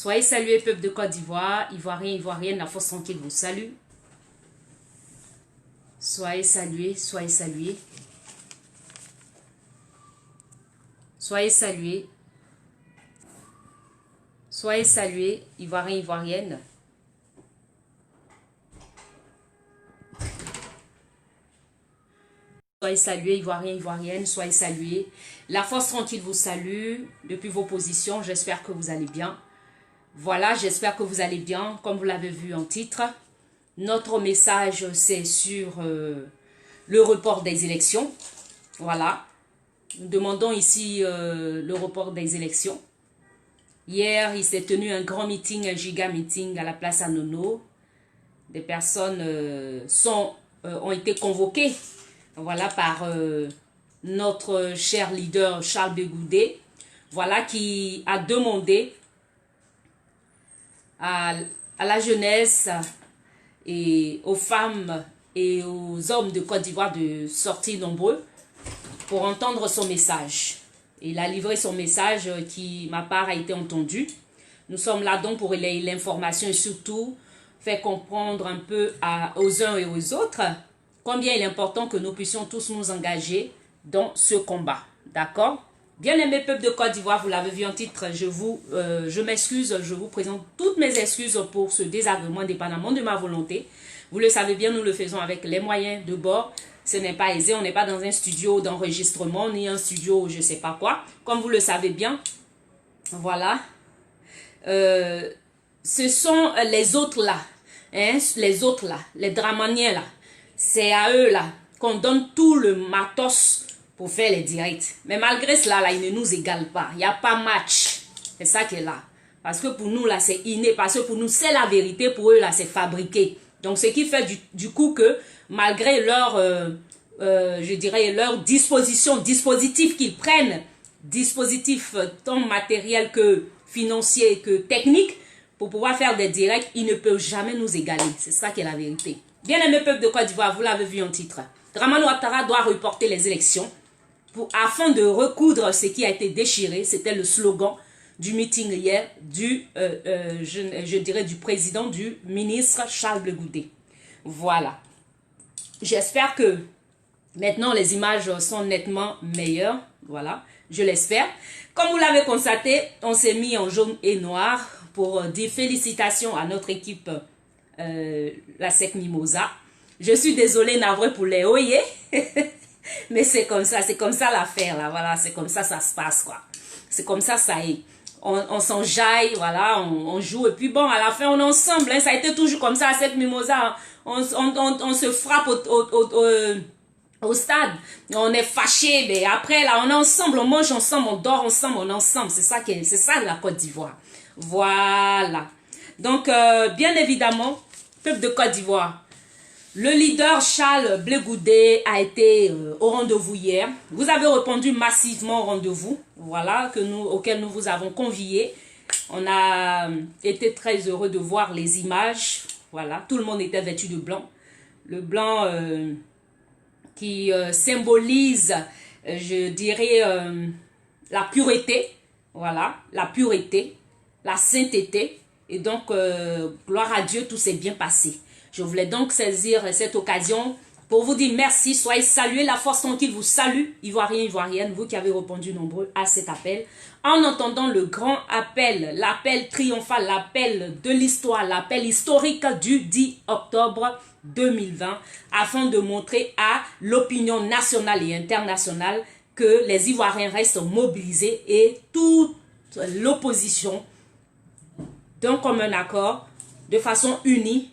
Soyez salués, peuple de Côte d'Ivoire, Ivoiriens, Ivoiriennes, la force tranquille vous salue. Soyez salués, soyez salués. Soyez salués. Soyez salués, Ivoiriens, Ivoiriennes. Soyez salués, Ivoiriens, Ivoiriennes, soyez salués. La force tranquille vous salue depuis vos positions. J'espère que vous allez bien. Voilà, j'espère que vous allez bien. Comme vous l'avez vu en titre, notre message, c'est sur le report des élections. Voilà. Nous demandons ici le report des élections. Hier, il s'est tenu un grand meeting, un giga meeting à la place Anono. Des personnes ont été convoquées, voilà, par notre cher leader Charles Bégoudé, voilà, qui a demandé à la jeunesse et aux femmes et aux hommes de Côte d'Ivoire de sortir nombreux pour entendre son message. Il a livré son message qui, ma part, a été entendu. Nous sommes là donc pour relayer l'information et surtout faire comprendre un peu aux uns et aux autres combien il est important que nous puissions tous nous engager dans ce combat. D'accord? Bien-aimé peuple de Côte d'Ivoire, vous l'avez vu en titre, je m'excuse, je vous présente toutes mes excuses pour ce désagrément indépendamment de ma volonté. Vous le savez bien, nous le faisons avec les moyens de bord. Ce n'est pas aisé, on n'est pas dans un studio d'enregistrement, ni un studio je ne sais pas quoi. Comme vous le savez bien, voilà. Ce sont les autres là, hein, les dramaniens là. C'est à eux là qu'on donne tout le matos pour faire les directs. Mais malgré cela, là, ils ne nous égalent pas. Il n'y a pas match. C'est ça qui est là. Parce que pour nous, là, c'est inné. Parce que pour nous, c'est la vérité. Pour eux, là, c'est fabriqué. Donc, ce qui fait du coup que, malgré leur, je dirais, leur dispositif qu'ils prennent, dispositif tant matériel que financier que technique, pour pouvoir faire des directs, ils ne peuvent jamais nous égaler. C'est ça qui est la vérité. Bien-aimé peuple de Côte d'Ivoire, vous l'avez vu en titre. Dramane Ouattara doit reporter les élections afin de recoudre ce qui a été déchiré. C'était le slogan du meeting hier je dirais du président, du ministre Charles Bégoudé. Voilà. J'espère que maintenant les images sont nettement meilleures. Voilà, je l'espère. Comme vous l'avez constaté, on s'est mis en jaune et noir pour dire félicitations à notre équipe la SEC Mimosa. Je suis désolée, navrée pour les oyés. Mais c'est comme ça l'affaire là, voilà, c'est comme ça se passe quoi. C'est comme ça est. On s'enjaille, voilà, on joue et puis bon, à la fin on est ensemble, hein, ça a été toujours comme ça à cette Mimosa, on se frappe au stade, on est fâché, mais après là on est ensemble, on mange ensemble, on dort ensemble, on est ensemble, c'est ça la Côte d'Ivoire. Voilà. Donc bien évidemment, peuple de Côte d'Ivoire, le leader Charles Bégoudé a été au rendez-vous hier. Vous avez répondu massivement au rendez-vous, voilà, auquel nous vous avons conviés. On a été très heureux de voir les images. Voilà, tout le monde était vêtu de blanc. Le blanc qui symbolise, je dirais, la pureté. Voilà, la pureté, la sainteté. Et donc, gloire à Dieu, tout s'est bien passé. Je voulais donc saisir cette occasion pour vous dire merci, soyez salués, la force tranquille vous salue, Ivoiriens, Ivoiriennes, vous qui avez répondu nombreux à cet appel, en entendant le grand appel, l'appel triomphal, l'appel de l'histoire, l'appel historique du 10 octobre 2020, afin de montrer à l'opinion nationale et internationale que les Ivoiriens restent mobilisés et toute l'opposition d'un commun accord, de façon unie,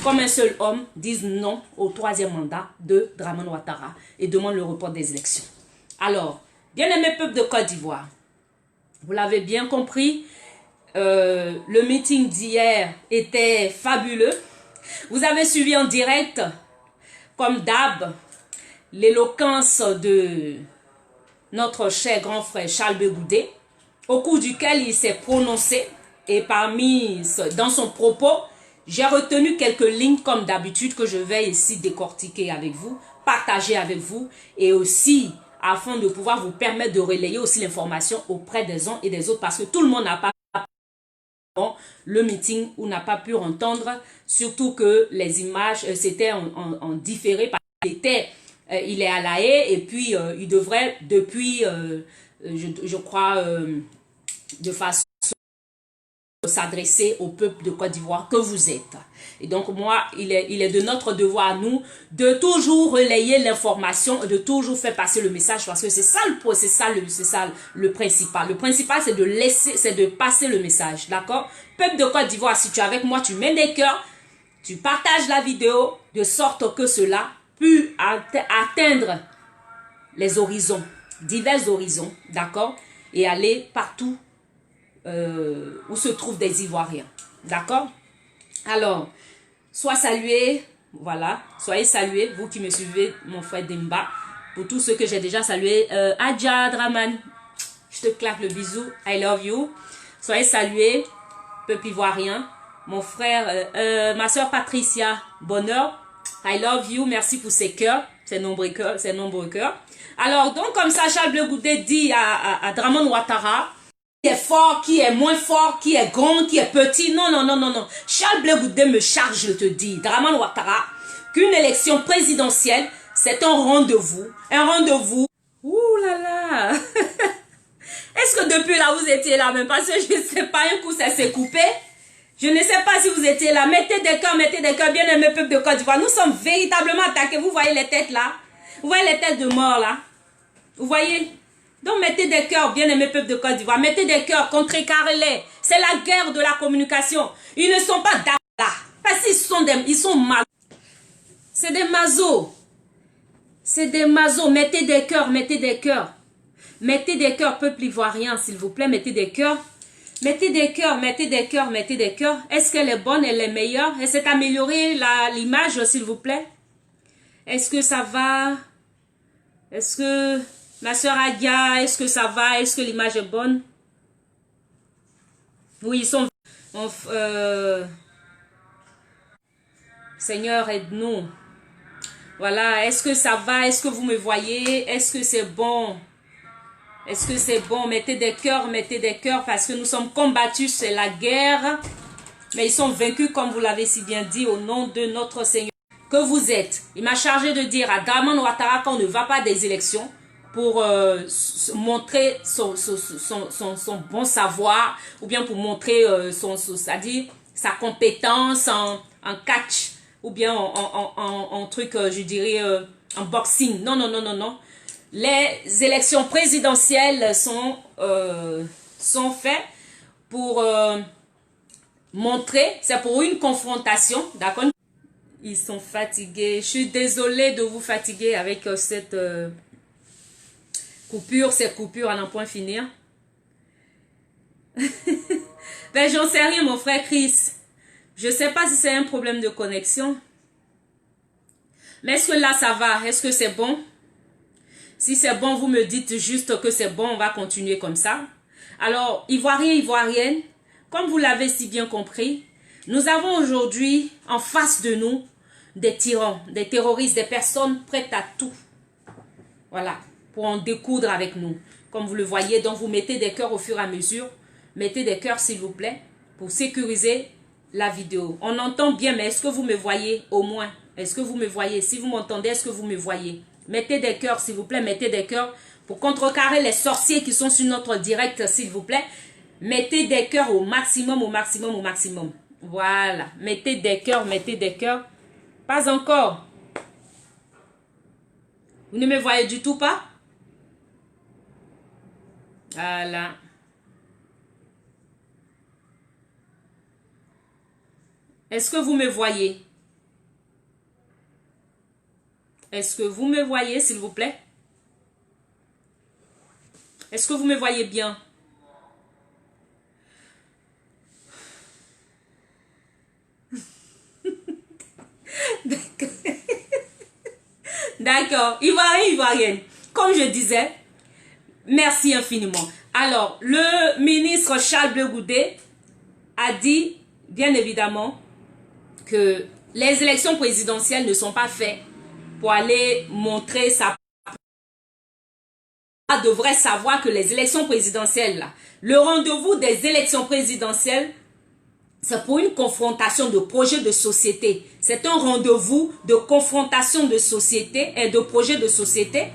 comme un seul homme, disent non au troisième mandat de Dramane Ouattara et demandent le report des élections. Alors, bien-aimé peuple de Côte d'Ivoire, vous l'avez bien compris, le meeting d'hier était fabuleux. Vous avez suivi en direct, comme d'hab, l'éloquence de notre cher grand frère Charles Bégoudé, au cours duquel il s'est prononcé et dans son propos, j'ai retenu quelques lignes comme d'habitude que je vais ici décortiquer avec vous, partager avec vous et aussi afin de pouvoir vous permettre de relayer aussi l'information auprès des uns et des autres parce que tout le monde n'a pas le meeting où n'a pas pu entendre, surtout que les images c'était en différé parce il est à La Haye et puis il devrait depuis je crois de façon s'adresser au peuple de Côte d'Ivoire que vous êtes. Et donc moi, il est de notre devoir à nous de toujours relayer l'information, de toujours faire passer le message parce que c'est ça le principal. Le principal c'est de passer le message, d'accord? Peuple de Côte d'Ivoire, si tu es avec moi, tu mets des cœurs, tu partages la vidéo de sorte que cela puisse atteindre les horizons, divers horizons, d'accord? Et aller partout où se trouvent des Ivoiriens. D'accord? Alors, sois salué, voilà, soyez salués, vous qui me suivez, mon frère Demba, pour tous ceux que j'ai déjà salués. Adja Draman, je te claque le bisou, I love you. Soyez salués, peuple ivoirien. Mon frère, ma soeur Patricia, bonheur, I love you, merci pour ces cœurs, ces nombreux cœurs. Alors, donc comme ça, Charles Bleu Goudé dit à Dramane Ouattara, qui est fort, qui est moins fort, qui est grand, qui est petit. Non, non, non, non, non. Charles Bleu Goudé me charge, je te dis, Dramane Ouattara, qu'une élection présidentielle, c'est un rendez-vous. Un rendez-vous. Ouh là là. Est-ce que depuis là, vous étiez là même? Parce que je ne sais pas, un coup, ça s'est coupé. Je ne sais pas si vous étiez là. Mettez des cœurs, bien aimé peuple de Côte d'Ivoire. Nous sommes véritablement attaqués. Vous voyez les têtes là? Vous voyez les têtes de mort là? Vous voyez? Donc mettez des cœurs, bien aimé peuple de Côte d'Ivoire. Mettez des cœurs, contrecarrez-les. C'est la guerre de la communication. Ils ne sont pas d'accord là. Parce qu'ils sont mal. C'est des mazos. C'est des mazos. Mettez des cœurs, mettez des cœurs. Mettez des cœurs, peuple ivoirien, s'il vous plaît. Mettez des cœurs. Mettez des cœurs, mettez des cœurs, mettez des cœurs. Est-ce qu'elle est bonne, elle est meilleure? Elle s'est améliorée l'image, s'il vous plaît? Est-ce que ça va? Est-ce que... Ma soeur Adia, est-ce que ça va? Est-ce que l'image est bonne? Oui, ils sont... Seigneur, aide-nous. Voilà, est-ce que ça va? Est-ce que vous me voyez? Est-ce que c'est bon? Est-ce que c'est bon? Mettez des cœurs parce que nous sommes combattus, c'est la guerre. Mais ils sont vaincus, comme vous l'avez si bien dit, au nom de notre Seigneur. Que vous êtes. Il m'a chargé de dire à Dramane Ouattara qu'on ne va pas des élections pour montrer son bon savoir ou bien pour montrer c'est-à-dire sa compétence en catch ou bien en truc, je dirais, en boxing. Non, non, non, non, non. Les élections présidentielles sont faites pour montrer, c'est pour une confrontation, d'accord? Ils sont fatigués. Je suis désolée de vous fatiguer avec cette... ces coupures à n'en point finir. Ben, j'en sais rien, mon frère Chris. Je sais pas si c'est un problème de connexion. Mais est-ce que là, ça va? Est-ce que c'est bon? Si c'est bon, vous me dites juste que c'est bon, on va continuer comme ça. Alors, Ivoiriens, Ivoiriennes, comme vous l'avez si bien compris, nous avons aujourd'hui en face de nous des tyrans, des terroristes, des personnes prêtes à tout. Voilà. Pour en découdre avec nous. Comme vous le voyez, donc vous mettez des cœurs au fur et à mesure. Mettez des cœurs s'il vous plaît pour sécuriser la vidéo. On entend bien, mais est-ce que vous me voyez au moins? Est-ce que vous me voyez? Si vous m'entendez, est-ce que vous me voyez? Mettez des cœurs s'il vous plaît, mettez des cœurs pour contrecarrer les sorciers qui sont sur notre direct s'il vous plaît. Mettez des cœurs au maximum, au maximum, au maximum. Voilà. Mettez des cœurs, mettez des cœurs. Pas encore. Vous ne me voyez du tout pas? Voilà. Est-ce que vous me voyez? Est-ce que vous me voyez, s'il vous plaît? Est-ce que vous me voyez bien? D'accord. Ivoirien, Ivoirienne. Comme je disais, merci infiniment. Alors, le ministre Charles Bleu Goudé a dit, bien évidemment, que les élections présidentielles ne sont pas faites pour aller montrer sa... On devrait savoir que les élections présidentielles, le rendez-vous des élections présidentielles, C'est pour une confrontation de projets de société. C'est un rendez-vous de confrontation de société et de projets de société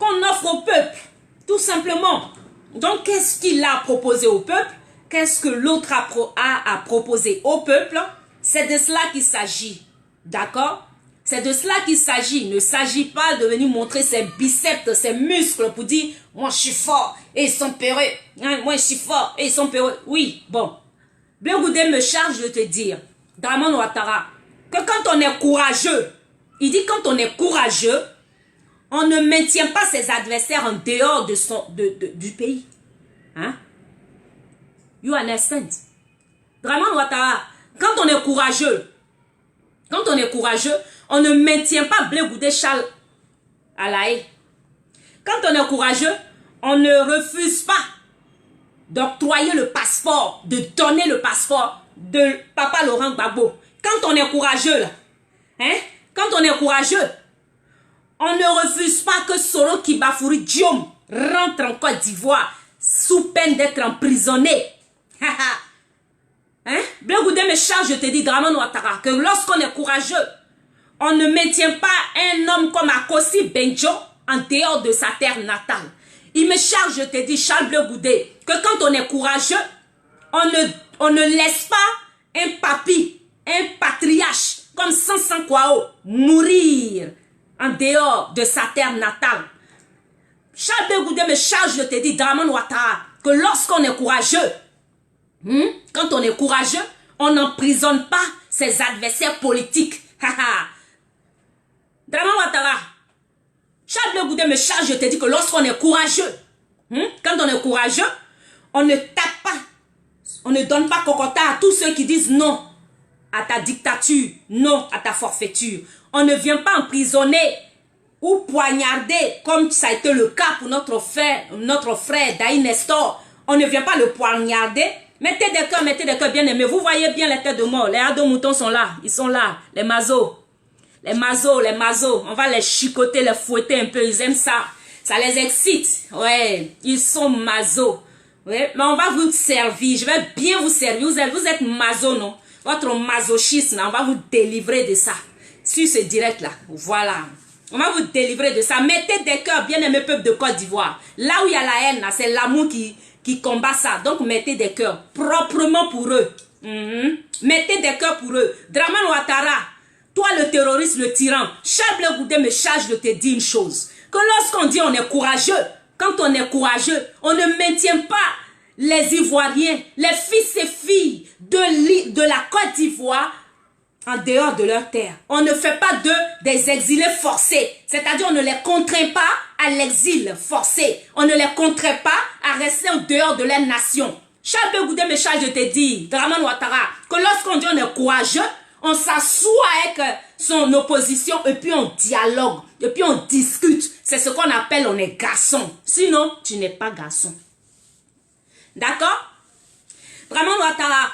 qu'on offre au peuple, tout simplement. Donc, qu'est-ce qu'il a proposé au peuple? Qu'est-ce que l'autre a proposé au peuple? C'est de cela qu'il s'agit. D'accord? C'est de cela qu'il s'agit. Il ne s'agit pas de venir montrer ses biceps, ses muscles pour dire « Moi, je suis fort et ils sont peureux. Hein, moi, je suis fort et ils sont peureux. » Oui, bon. Blé Goudé me charge de te dire, Dramane Ouattara, que quand on est courageux, il dit quand on est courageux, on ne maintient pas ses adversaires en dehors du pays. Hein? You understand? Dramane Ouattara, quand on est courageux, on ne maintient pas Blé Goudé Charles à la haie. Quand on est courageux, on ne refuse pas d'octroyer le passeport, de donner le passeport de Papa Laurent Gbagbo. Quand on est courageux, là, hein? Quand on est courageux, on ne refuse pas que Soro Kibafouri Diom rentre en Côte d'Ivoire sous peine d'être emprisonné. Hein? Blé Goudé me charge, je te dis, Dramane Ouattara, que lorsqu'on est courageux, on ne maintient pas un homme comme Akossi Benjo en dehors de sa terre natale. Il me charge, je te dis, Charles Blé Goudé, que quand on est courageux, on ne laisse pas un papi, un patriarche comme Sansan Kwao mourir en dehors de sa terre natale. Charles Blé Goudé me charge, je te dis, Dramane Ouattara, que lorsqu'on est courageux, quand on est courageux, on n'emprisonne pas ses adversaires politiques. Dramane Ouattara, Charles Blé Goudé me charge, je te dis que lorsqu'on est courageux, quand on est courageux, on ne tape pas, on ne donne pas cocotat à tous ceux qui disent non à ta dictature, non à ta forfaiture. On ne vient pas emprisonner ou poignarder comme ça a été le cas pour notre frère Daï Nestor. On ne vient pas le poignarder. Mettez des cœurs bien aimés. Vous voyez bien les têtes de mort. Les hares de moutons sont là. Ils sont là. Les mazos. Les mazos. On va les chicoter, les fouetter un peu. Ils aiment ça. Ça les excite. Ouais. Ils sont mazos. Ouais. Mais on va vous servir. Je vais bien vous servir. Vous êtes mazo, non? Votre masochisme, on va vous délivrer de ça. Sur ce direct-là. Voilà. On va vous délivrer de ça. Mettez des cœurs bien aimés, peuple de Côte d'Ivoire. Là où il y a la haine, c'est l'amour qui combat ça. Donc, mettez des cœurs proprement pour eux. Mettez des cœurs pour eux. Dramane Ouattara, toi le terroriste, le tyran, Charles Blé Goudé me charge de te dire une chose. Que lorsqu'on dit on est courageux, quand on est courageux, on ne maintient pas les Ivoiriens, les fils et filles de la Côte d'Ivoire en dehors de leur terre. On ne fait pas d'eux des exilés forcés. C'est-à-dire on ne les contraint pas à l'exil forcé. On ne les contraint pas à rester en dehors de leur nation. Charles Blé Goudé me charge de te dire, Dramane Ouattara, que lorsqu'on dit on est courageux, on s'assoit avec son opposition et puis on dialogue, et puis on discute. C'est ce qu'on appelle on est garçon. Sinon, tu n'es pas garçon. D'accord? Dramane Ouattara,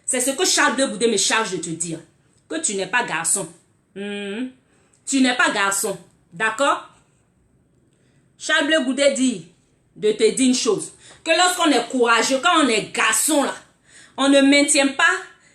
c'est ce que Charles Blé Goudé me charge de te dire. Que tu n'es pas garçon. Tu n'es pas garçon. D'accord? Charles Blé Goudé dit de te dire une chose. Que lorsqu'on est courageux, quand on est garçon là, on ne maintient pas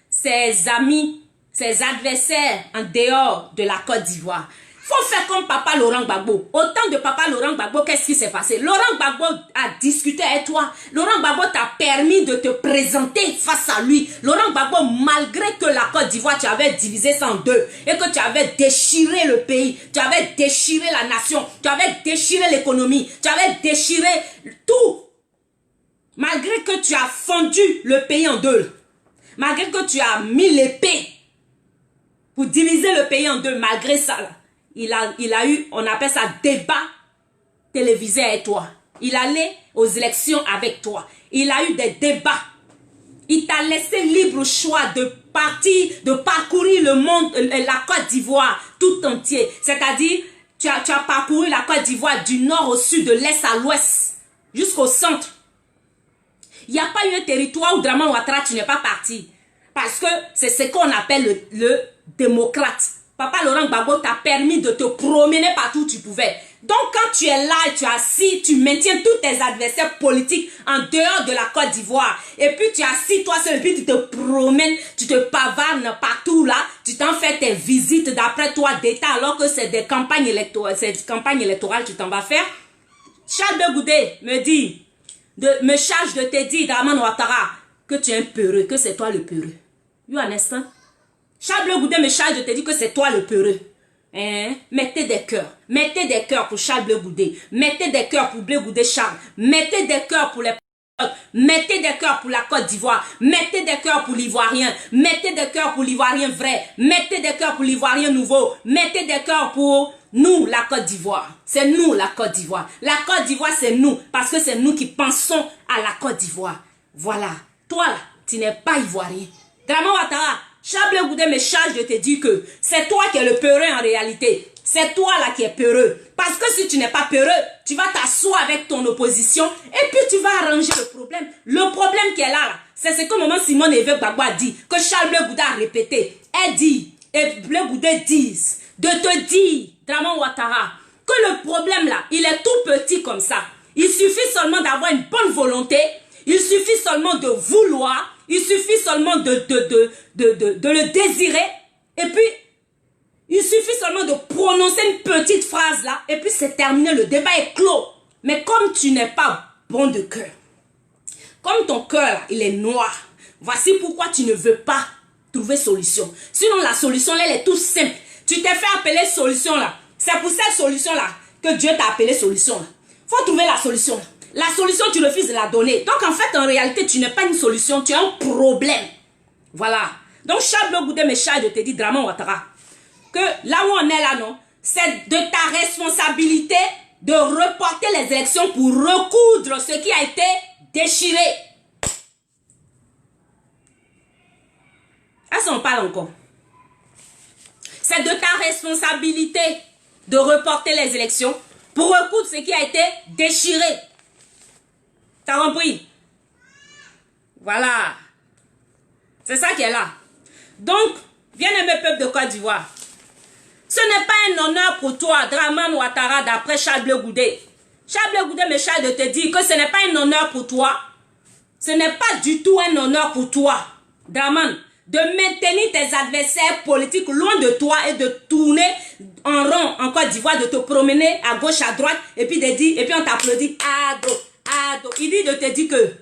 ses amis, ses adversaires en dehors de la Côte d'Ivoire. Faut faire comme Papa Laurent Gbagbo. Au temps de Papa Laurent Gbagbo, qu'est-ce qui s'est passé? Laurent Gbagbo a discuté avec toi. Laurent Gbagbo t'a permis de te présenter face à lui. Laurent Gbagbo, malgré que la Côte d'Ivoire, tu avais divisé ça en deux et que tu avais déchiré le pays, tu avais déchiré la nation, tu avais déchiré l'économie, tu avais déchiré tout. Malgré que tu as fendu le pays en deux, malgré que tu as mis l'épée pour diviser le pays en deux, malgré ça, là, il a eu, on appelle ça débat télévisé avec toi. Il allait aux élections avec toi. Il a eu des débats. Il t'a laissé libre choix de partir, de parcourir le monde, la Côte d'Ivoire tout entier. C'est-à-dire, tu as parcouru la Côte d'Ivoire du nord au sud, de l'est à l'ouest, jusqu'au centre. Il n'y a pas eu un territoire où Dramane Ouattara, tu n'es pas parti. Parce que c'est ce qu'on appelle le démocrate. Papa Laurent Gbagbo t'a permis de te promener partout où tu pouvais. Donc, quand tu es là et tu es assis, tu maintiens tous tes adversaires politiques en dehors de la Côte d'Ivoire. Et puis, tu es assis toi seul et puis tu te promènes, tu te pavanes partout là. Tu t'en fais tes visites d'après toi d'État alors que c'est des campagnes électorales. Tu t'en vas faire. Charles de Goudet me charge de te dire, Dramane Ouattara, que tu es un peureux, que c'est toi le peureux. You understand? Charles de Goudet me charge de te dire que c'est toi le peureux. Hein? Mettez des cœurs pour Charles Bleu Goudet, mettez des cœurs pour Bleu Goudet Charles, mettez des cœurs pour les mettez des cœurs pour la Côte d'Ivoire, mettez des cœurs pour l'Ivoirien, mettez des cœurs pour l'Ivoirien vrai, mettez des cœurs pour l'Ivoirien nouveau, mettez des cœurs pour nous la Côte d'Ivoire. C'est nous la Côte d'Ivoire. La Côte d'Ivoire c'est nous parce que c'est nous qui pensons à la Côte d'Ivoire. Voilà. Toi là, tu n'es pas ivoirien. Dramane Ouattara, Charles Bleu Goudet me charge de te dire que c'est toi qui es le peureux en réalité. C'est toi là qui es peureux. Parce que si tu n'es pas peureux, tu vas t'asseoir avec ton opposition et puis tu vas arranger le problème. Le problème qui est là, c'est ce que maman Simone Évêque Gbagbo a dit, que Charles Bleu Goudet a répété. Elle dit, et Bleu Goudet disent, de te dire, Dramane Ouattara, que le problème là, il est tout petit comme ça. Il suffit seulement d'avoir une bonne volonté, il suffit seulement de vouloir, il suffit seulement de le désirer et puis il suffit seulement de prononcer une petite phrase là et puis c'est terminé, le débat est clos. Mais comme tu n'es pas bon de cœur, comme ton cœur là, il est noir, voici pourquoi tu ne veux pas trouver solution. Sinon la solution là, elle est tout simple. Tu t'es fait appeler solution là. C'est pour cette solution là que Dieu t'a appelé solution là. Faut trouver la solution là. La solution, tu refuses de la donner. Donc, en fait, en réalité, tu n'es pas une solution, tu as un problème. Voilà. Donc, Charles Bleu Goudet me charge de te dire, Dramane Ouattara, que là où on est là, non, c'est de ta responsabilité de reporter les élections pour recoudre ce qui a été déchiré. Est-ce qu'on parle encore? C'est de ta responsabilité de reporter les élections pour recoudre ce qui a été déchiré. T'as compris? Voilà. C'est ça qui est là. Donc, bien-aimé peuple de Côte d'Ivoire, ce n'est pas un honneur pour toi, Dramane Ouattara, d'après Charles Bleu Goudet. Charles Bleu Goudet me charge de te dire que ce n'est pas un honneur pour toi. Ce n'est pas du tout un honneur pour toi, Dramane, de maintenir tes adversaires politiques loin de toi et de tourner en rond en Côte d'Ivoire, de te promener à gauche, à droite, et puis de dire, et puis on t'applaudit, ado. Il dit de te dire que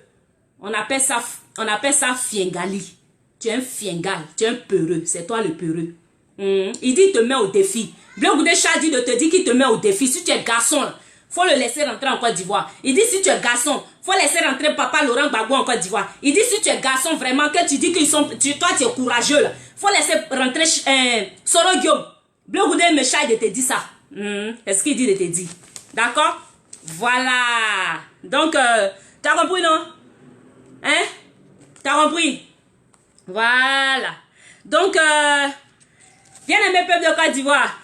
on appelle ça fiengali. Tu es un fiengal, tu es un peureux, c'est toi le peureux. Il dit il te met au défi. Bleu Goudet Charles dit de te dire qu'il te met au défi. Si tu es garçon, faut le laisser rentrer en Côte d'Ivoire. Il dit si tu es garçon, faut laisser rentrer papa Laurent Gbagbo en Côte d'Ivoire. Il dit si tu es garçon vraiment, que tu dis qu'ils sont, toi tu es courageux là, faut laisser rentrer Soro Guillaume. Bleu Goudet me charge de te dire ça. C'est ce qu'il dit de te dire. D'accord? Voilà. Donc, t'as compris, non? Hein? T'as compris? Voilà. Donc, bien aimé peuple de Côte d'Ivoire.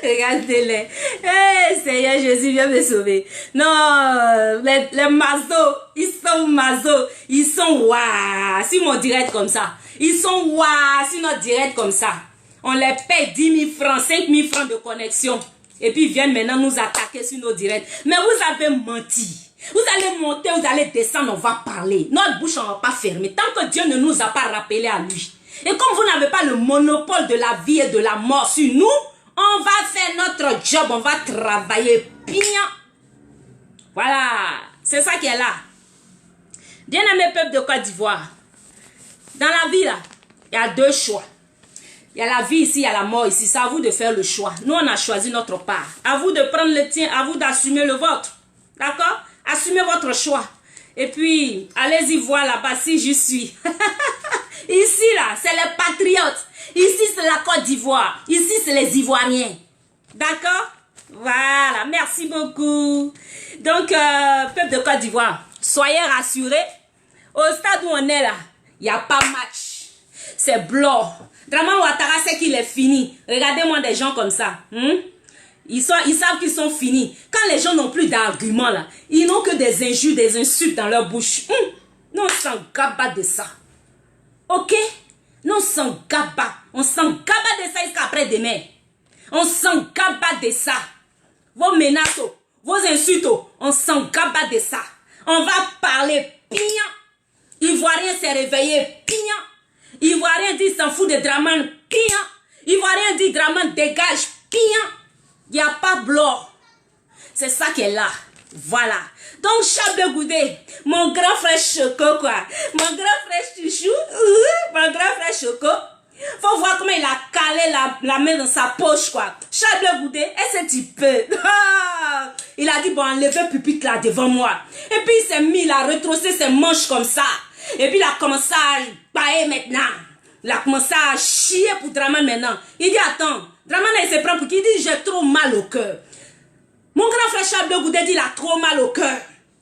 Regardez-les. Hey, Seigneur Jésus, viens me sauver. Non, les mazos, ils sont mazos. Ils sont waouh. Si mon direct comme ça. Ils sont waouh. Si notre direct comme ça. On les paye 10 000 francs, 5 000 francs de connexion. Et puis ils viennent maintenant nous attaquer sur nos directs. Mais vous avez menti. Vous allez monter, vous allez descendre, on va parler. Notre bouche, on ne va pas fermer. Tant que Dieu ne nous a pas rappelé à lui. Et comme vous n'avez pas le monopole de la vie et de la mort sur nous, on va faire notre job, on va travailler bien. Voilà, c'est ça qui est là. Bien-aimé peuple de Côte d'Ivoire, dans la vie, là, il y a deux choix. Il y a la vie ici, il y a la mort ici. C'est à vous de faire le choix. Nous, on a choisi notre part. À vous de prendre le tien, à vous d'assumer le vôtre. D'accord? Assumez votre choix. Et puis, allez-y voir là-bas si j'y suis. Ici, là, c'est les patriotes. Ici, c'est la Côte d'Ivoire. Ici, c'est les Ivoiriens. D'accord? Voilà. Merci beaucoup. Donc, peuple de Côte d'Ivoire, soyez rassurés. Au stade où on est là, il n'y a pas match. C'est blanc. Dramane Ouattara sait qu'il est fini. Regardez-moi des gens comme ça. Ils savent qu'ils sont finis. Quand les gens n'ont plus d'arguments là, ils n'ont que des injures, des insultes dans leur bouche. Nous, on s'en gabat de ça. Ok? Nous, on s'en gaba. On s'en gaba de ça jusqu'à après-demain. On s'en gaba de ça. Vos menaces, vos insultes, on s'en gaba de ça. On va parler pignon. Ivoirien s'est réveillé pignon. Ivoirien dit s'en fout de Draman pignon. Ivoirien dit Draman dégage pignon. Il n'y a pas blanc. C'est ça qui est là. Voilà. Donc, Chableu Goudé, mon grand frère Choco, quoi. Mon grand frère Chouchou, mon grand frère Choco. Faut voir comment il a calé la main dans sa poche, quoi. Chableu Goudé, est-ce que tu peux? Il a dit, bon, enlevez pupitre là devant moi. Et puis, il s'est mis, il a retroussé ses manches comme ça. Et puis, il a commencé à bailler maintenant. Il a commencé à chier pour Draman maintenant. Il dit, attends, Draman, il se prend pour qui? Il dit, j'ai trop mal au cœur. Mon grand frère Chableu Goudé dit, il a trop mal au cœur.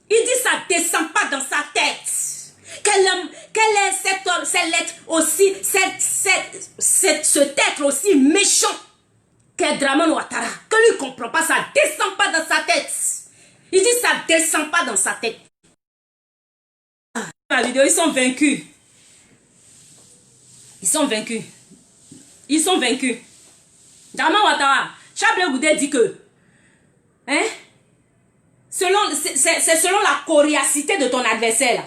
Il dit, ça ne descend pas dans sa tête. Quelle est cette lettre aussi, cet être aussi méchant qu'est Draman Ouattara, que lui ne comprend pas, ça ne descend pas dans sa tête. Il dit, ça ne descend pas dans sa tête. La vidéo, ils sont vaincus. Ils sont vaincus. Ils sont vaincus. Draman Ouattara, Chableu Goudé dit que hein? C'est selon la coriacité de ton adversaire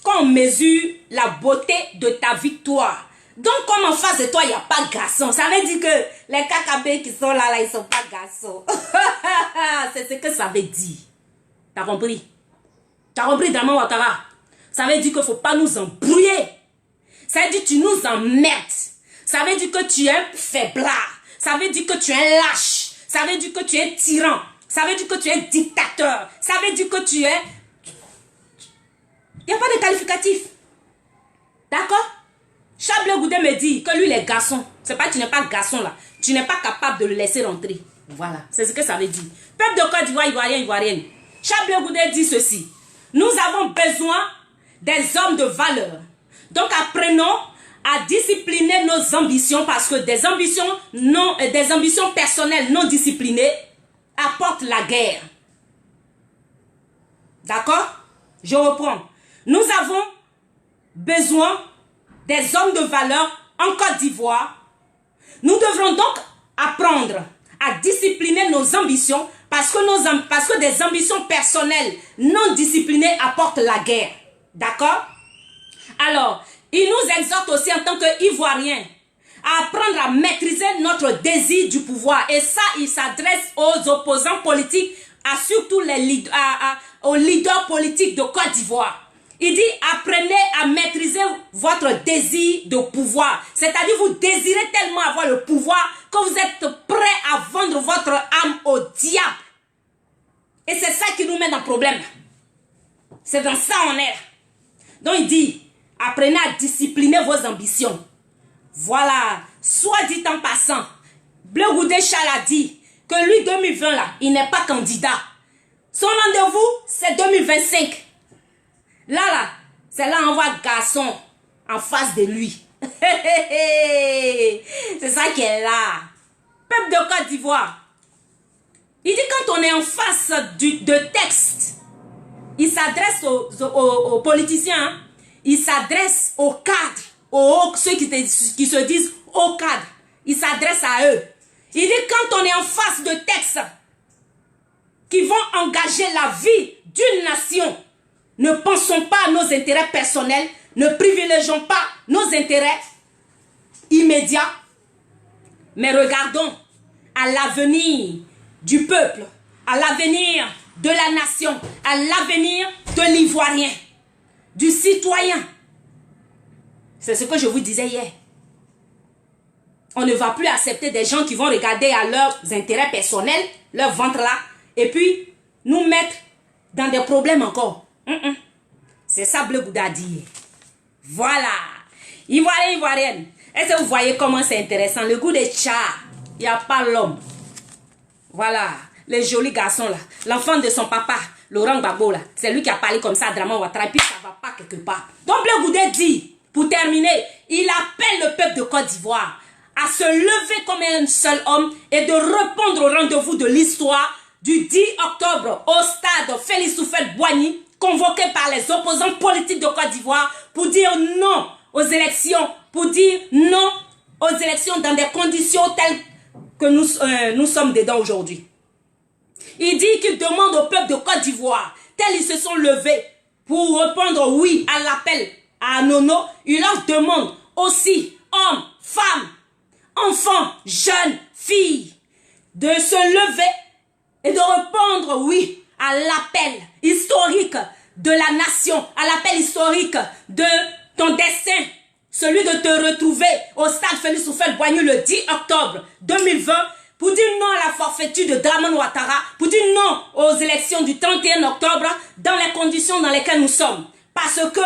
qu'on mesure la beauté de ta victoire. Donc, comme en face de toi, il n'y a pas de garçon. Ça veut dire que les KKB qui sont là, ils ne sont pas garçons. C'est ce que ça veut dire. T'as compris? T'as compris, Draman Ouattara? Ça veut dire qu'il ne faut pas nous embrouiller. Ça veut dire que tu nous emmerdes. Ça veut dire que tu es un faiblard. Ça veut dire que tu es un lâche. Ça veut dire que tu es tyran. Ça veut dire que tu es dictateur. Ça veut dire que tu es... Il n'y a pas de qualificatif. D'accord? Chableu Goudé me dit que lui, les garçons, c'est pas que tu n'es pas garçon là. Tu n'es pas capable de le laisser rentrer. Voilà, c'est ce que ça veut dire. Peuple de Côte d'Ivoire, Ivoirien, Ivoirienne. Chableu Goudé dit ceci. Nous avons besoin des hommes de valeur. Donc apprenons à discipliner nos ambitions parce que des ambitions personnelles non disciplinées apportent la guerre. D'accord? Je reprends. Nous avons besoin des hommes de valeur en Côte d'Ivoire. Nous devrons donc apprendre à discipliner nos ambitions parce que des ambitions personnelles non disciplinées apportent la guerre. D'accord? Alors, il nous exhorte aussi en tant qu'Ivoiriens à apprendre à maîtriser notre désir du pouvoir. Et ça, il s'adresse aux opposants politiques, surtout aux leaders politiques de Côte d'Ivoire. Il dit, apprenez à maîtriser votre désir de pouvoir. C'est-à-dire, vous désirez tellement avoir le pouvoir que vous êtes prêt à vendre votre âme au diable. Et c'est ça qui nous met dans le problème. C'est dans ça on est. Donc il dit, apprenez à discipliner vos ambitions. Voilà, soit dit en passant, Bleu Goudé Charles a dit que lui 2020 là, il n'est pas candidat. Son rendez-vous, c'est 2025. Là, c'est là on voit garçon en face de lui. C'est ça qui est là. Peuple de Côte d'Ivoire. Il dit quand on est en face de texte, il s'adresse aux politiciens, hein? Il s'adresse aux cadres, ceux qui se disent hauts cadres. Il s'adresse à eux. Il dit quand on est en face de textes qui vont engager la vie d'une nation, ne pensons pas à nos intérêts personnels, ne privilégions pas nos intérêts immédiats, mais regardons à l'avenir du peuple, à l'avenir de la nation, à l'avenir de l'Ivoirien, du citoyen. C'est ce que je vous disais hier. On ne va plus accepter des gens qui vont regarder à leurs intérêts personnels, leur ventre là, et puis nous mettre dans des problèmes encore. C'est ça Bleu Goudé a dit. Voilà. Ivoirien, Ivoirienne. Est-ce que vous voyez comment c'est intéressant? Le goût des chats. Il n'y a pas l'homme. Voilà. Les jolis garçons là. L'enfant de son papa, Laurent Gbagbo là. C'est lui qui a parlé comme ça à Draman Ouattara. Et puis ça ne va pas quelque part. Donc Bleu Goudé dit, pour terminer, il appelle le peuple de Côte d'Ivoire à se lever comme un seul homme et de répondre au rendez-vous de l'histoire du 10 octobre au stade Félix Houphouët-Boigny, convoqué par les opposants politiques de Côte d'Ivoire pour dire non aux élections, pour dire non aux élections dans des conditions telles que nous sommes dedans aujourd'hui. Il dit qu'il demande au peuple de Côte d'Ivoire, tels ils se sont levés pour répondre oui à l'appel à Nono, il leur demande aussi, hommes, femmes, enfants, jeunes, filles, de se lever et de répondre oui à l'appel historique de la nation, à l'appel historique de ton destin, celui de te retrouver au stade Félix Houphouët-Boigny le 10 octobre 2020, pour dire non à la forfaiture de Dramane Ouattara, pour dire non aux élections du 31 octobre dans les conditions dans lesquelles nous sommes. Parce que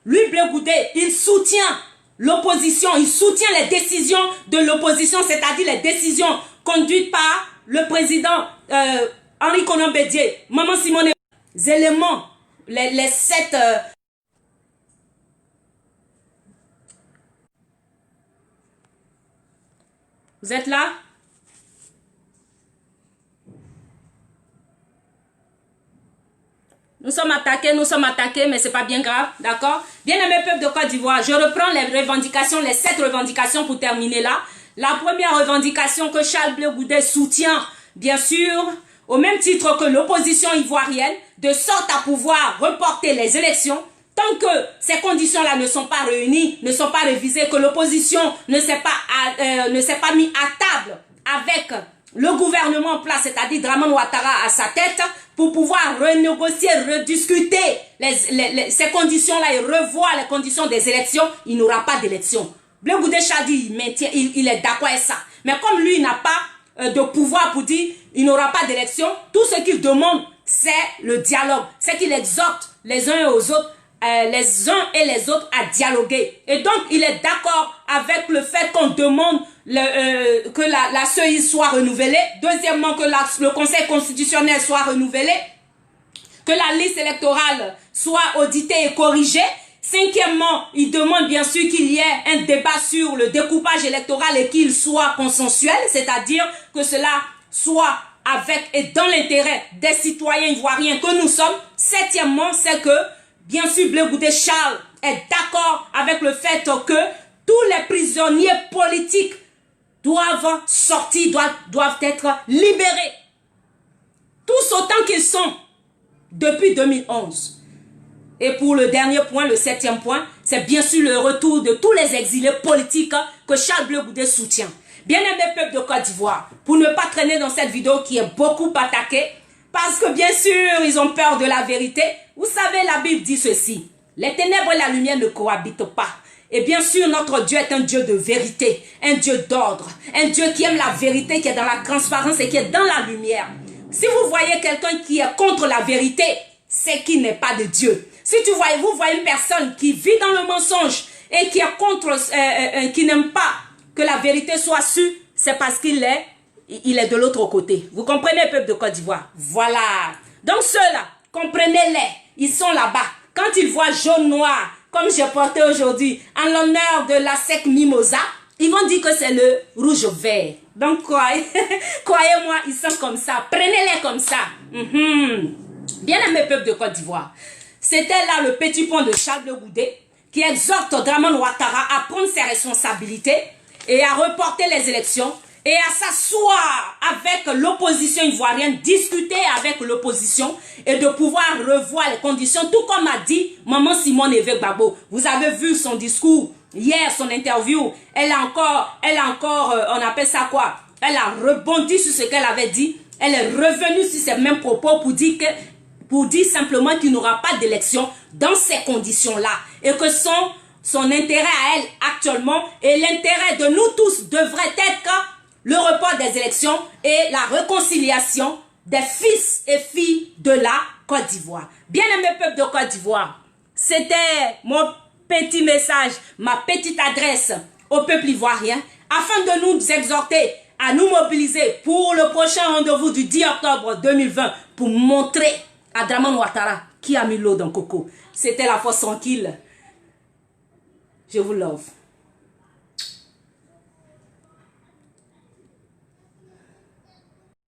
lui, Blé Goudé, il soutient l'opposition, il soutient les décisions de l'opposition, c'est-à-dire les décisions conduites par le président Henri Konan Bédié, Maman Simone, les éléments, les 7... Vous êtes là? Nous sommes attaqués, mais c'est pas bien grave, d'accord? Bien-aimé peuple de Côte d'Ivoire, je reprends les revendications, les 7 revendications pour terminer là. La première revendication que Charles Blé Goudé soutient, bien sûr, au même titre que l'opposition ivoirienne, de sorte à pouvoir reporter les élections, tant que ces conditions-là ne sont pas réunies, ne sont pas révisées, que l'opposition ne s'est pas mis à table avec le gouvernement en place, c'est-à-dire Dramane Ouattara à sa tête, pour pouvoir renégocier, rediscuter ces conditions-là et revoir les conditions des élections, il n'y aura pas d'élection. Blé Goudé Chadi, il est d'accord avec ça. Mais comme lui n'a pas de pouvoir pour dire il n'y aura pas d'élection, tout ce qu'il demande, c'est le dialogue. C'est qu'il exhorte les uns aux autres, les uns et les autres à dialoguer. Et donc, il est d'accord avec le fait qu'on demande que la CEI soit renouvelée. Deuxièmement, que le Conseil constitutionnel soit renouvelé. Que la liste électorale soit auditée et corrigée. Cinquièmement, il demande bien sûr qu'il y ait un débat sur le découpage électoral et qu'il soit consensuel, c'est-à-dire que cela soit avec et dans l'intérêt des citoyens ivoiriens que nous sommes. Septièmement, c'est que, bien sûr, Blé Goudé Charles est d'accord avec le fait que tous les prisonniers politiques doivent sortir, doivent être libérés. Tous autant qu'ils sont depuis 2011. Et pour le dernier point, le 7e point, c'est bien sûr le retour de tous les exilés politiques que Charles Blé Goudé soutient. Bien-aimé peuple de Côte d'Ivoire, pour ne pas traîner dans cette vidéo qui est beaucoup attaquée, parce que bien sûr, ils ont peur de la vérité. Vous savez, la Bible dit ceci. Les ténèbres et la lumière ne cohabitent pas. Et bien sûr, notre Dieu est un Dieu de vérité, un Dieu d'ordre, un Dieu qui aime la vérité, qui est dans la transparence et qui est dans la lumière. Si vous voyez quelqu'un qui est contre la vérité, c'est qu'il n'est pas de Dieu. Si vous voyez une personne qui vit dans le mensonge et qui est contre, qui n'aime pas que la vérité soit sue, c'est parce qu'il est de l'autre côté. Vous comprenez, peuple de Côte d'Ivoire? Voilà. Donc ceux-là, comprenez-les. Ils sont là-bas. Quand ils voient jaune, noir, comme j'ai porté aujourd'hui, en l'honneur de la SEC Mimosa, ils vont dire que c'est le rouge-vert. Donc croyez-moi, ils sont comme ça. Prenez-les comme ça. Bien-aimé peuple de Côte d'Ivoire. C'était là le petit point de Charles Blé Goudé qui exhorte Dramane Ouattara à prendre ses responsabilités et à reporter les élections et à s'asseoir avec l'opposition ivoirienne, discuter avec l'opposition et de pouvoir revoir les conditions, tout comme a dit Maman Simone Gbagbo. Vous avez vu son discours hier, son interview, elle a encore, on appelle ça quoi? Elle a rebondi sur ce qu'elle avait dit, elle est revenue sur ces mêmes propos pour dire simplement qu'il n'y aura pas d'élection dans ces conditions-là et que son intérêt à elle actuellement et l'intérêt de nous tous devrait être le report des élections et la réconciliation des fils et filles de la Côte d'Ivoire. Bien-aimé peuple de Côte d'Ivoire, c'était mon petit message, ma petite adresse au peuple ivoirien afin de nous exhorter à nous mobiliser pour le prochain rendez-vous du 10 octobre 2020 pour montrer à Dramane Ouattara qui a mis l'eau dans le coco. C'était la force tranquille. Je vous love.